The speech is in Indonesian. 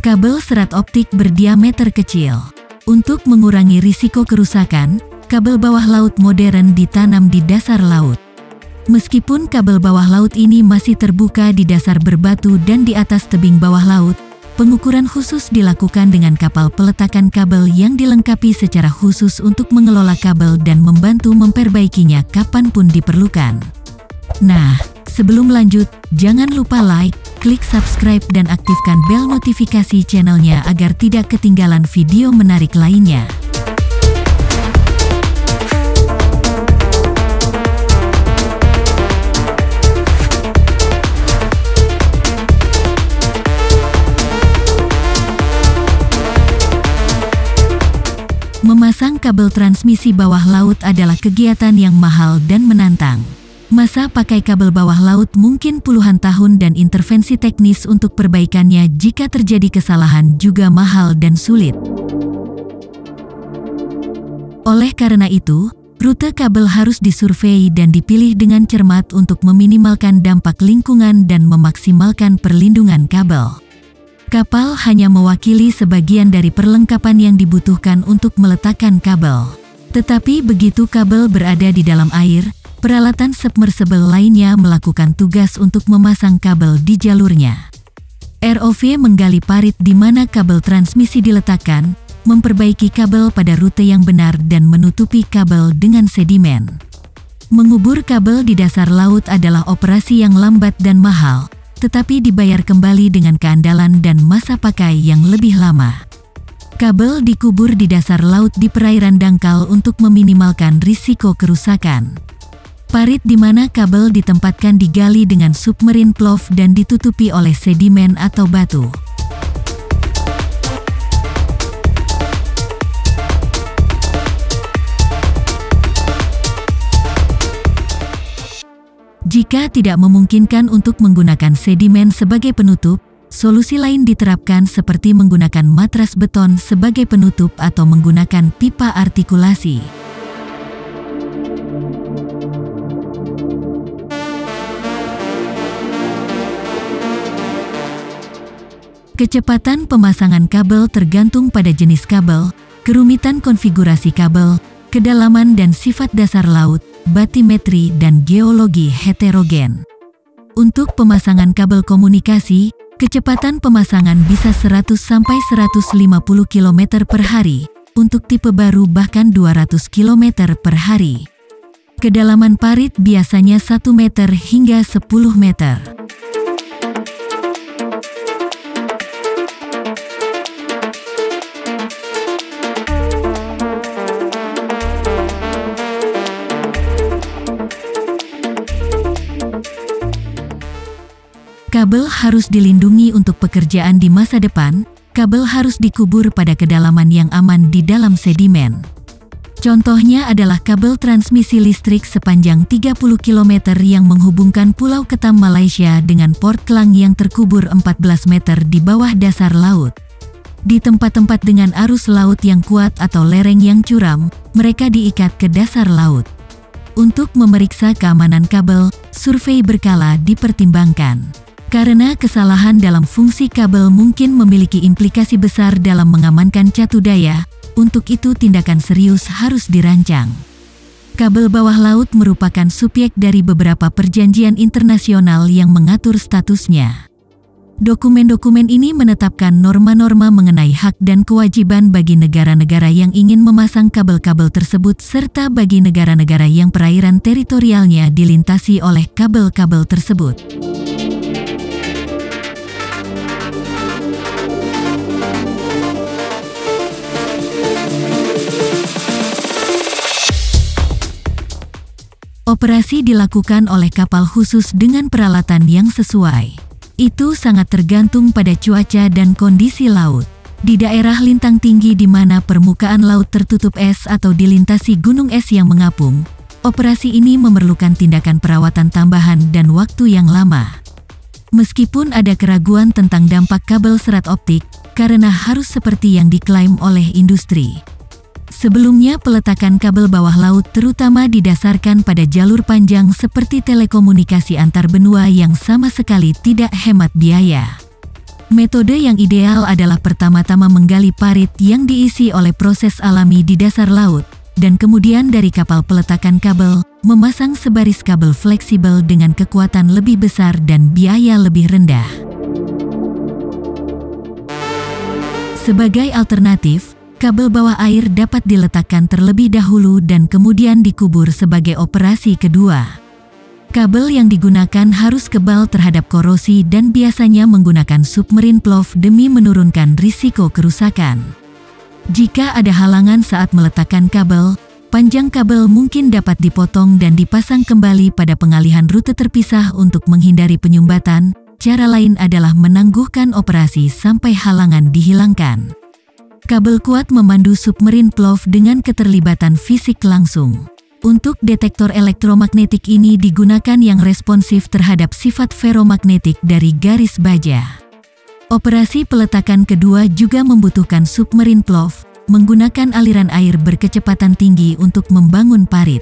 Kabel serat optik berdiameter kecil. Untuk mengurangi risiko kerusakan, kabel bawah laut modern ditanam di dasar laut. Meskipun kabel bawah laut ini masih terbuka di dasar berbatu dan di atas tebing bawah laut, pengukuran khusus dilakukan dengan kapal peletakan kabel yang dilengkapi secara khusus untuk mengelola kabel dan membantu memperbaikinya kapanpun diperlukan. Nah, sebelum lanjut, jangan lupa like, klik subscribe dan aktifkan bel notifikasi channelnya agar tidak ketinggalan video menarik lainnya. Memasang kabel transmisi bawah laut adalah kegiatan yang mahal dan menantang. Masa pakai kabel bawah laut mungkin puluhan tahun dan intervensi teknis untuk perbaikannya jika terjadi kesalahan juga mahal dan sulit. Oleh karena itu, rute kabel harus disurvei dan dipilih dengan cermat untuk meminimalkan dampak lingkungan dan memaksimalkan perlindungan kabel. Kapal hanya mewakili sebagian dari perlengkapan yang dibutuhkan untuk meletakkan kabel. Tetapi begitu kabel berada di dalam air, peralatan submersible lainnya melakukan tugas untuk memasang kabel di jalurnya. ROV menggali parit di mana kabel transmisi diletakkan, memperbaiki kabel pada rute yang benar dan menutupi kabel dengan sedimen. Mengubur kabel di dasar laut adalah operasi yang lambat dan mahal, tetapi dibayar kembali dengan keandalan dan masa pakai yang lebih lama. Kabel dikubur di dasar laut di perairan dangkal untuk meminimalkan risiko kerusakan. Parit di mana kabel ditempatkan digali dengan submarine plough dan ditutupi oleh sedimen atau batu. Jika tidak memungkinkan untuk menggunakan sedimen sebagai penutup, solusi lain diterapkan seperti menggunakan matras beton sebagai penutup atau menggunakan pipa artikulasi. Kecepatan pemasangan kabel tergantung pada jenis kabel, kerumitan konfigurasi kabel, kedalaman dan sifat dasar laut, batimetri dan geologi heterogen. Untuk pemasangan kabel komunikasi, kecepatan pemasangan bisa 100-150 km per hari, untuk tipe baru bahkan 200 km per hari. Kedalaman parit biasanya 1 meter hingga 10 meter. Kabel harus dilindungi untuk pekerjaan di masa depan. Kabel harus dikubur pada kedalaman yang aman di dalam sedimen. Contohnya adalah kabel transmisi listrik sepanjang 30 km yang menghubungkan Pulau Ketam Malaysia dengan Port Klang yang terkubur 14 meter di bawah dasar laut. Di tempat-tempat dengan arus laut yang kuat atau lereng yang curam, mereka diikat ke dasar laut. Untuk memeriksa keamanan kabel, survei berkala dipertimbangkan. Karena kesalahan dalam fungsi kabel mungkin memiliki implikasi besar dalam mengamankan catu daya, untuk itu tindakan serius harus dirancang. Kabel bawah laut merupakan subjek dari beberapa perjanjian internasional yang mengatur statusnya. Dokumen-dokumen ini menetapkan norma-norma mengenai hak dan kewajiban bagi negara-negara yang ingin memasang kabel-kabel tersebut serta bagi negara-negara yang perairan teritorialnya dilintasi oleh kabel-kabel tersebut. Operasi dilakukan oleh kapal khusus dengan peralatan yang sesuai. Itu sangat tergantung pada cuaca dan kondisi laut. Di daerah lintang tinggi di mana permukaan laut tertutup es atau dilintasi gunung es yang mengapung, operasi ini memerlukan tindakan perawatan tambahan dan waktu yang lama. Meskipun ada keraguan tentang dampak kabel serat optik, karena harus seperti yang diklaim oleh industri. Sebelumnya peletakan kabel bawah laut terutama didasarkan pada jalur panjang seperti telekomunikasi antar benua yang sama sekali tidak hemat biaya. Metode yang ideal adalah pertama-tama menggali parit yang diisi oleh proses alami di dasar laut, dan kemudian dari kapal peletakan kabel, memasang sebaris kabel fleksibel dengan kekuatan lebih besar dan biaya lebih rendah. Sebagai alternatif, kabel bawah air dapat diletakkan terlebih dahulu dan kemudian dikubur sebagai operasi kedua. Kabel yang digunakan harus kebal terhadap korosi dan biasanya menggunakan submarine plough demi menurunkan risiko kerusakan. Jika ada halangan saat meletakkan kabel, panjang kabel mungkin dapat dipotong dan dipasang kembali pada pengalihan rute terpisah untuk menghindari penyumbatan. Cara lain adalah menangguhkan operasi sampai halangan dihilangkan. Kabel kuat memandu submarine plough dengan keterlibatan fisik langsung. Untuk detektor elektromagnetik ini digunakan yang responsif terhadap sifat ferromagnetik dari garis baja. Operasi peletakan kedua juga membutuhkan submarine plough, menggunakan aliran air berkecepatan tinggi untuk membangun parit.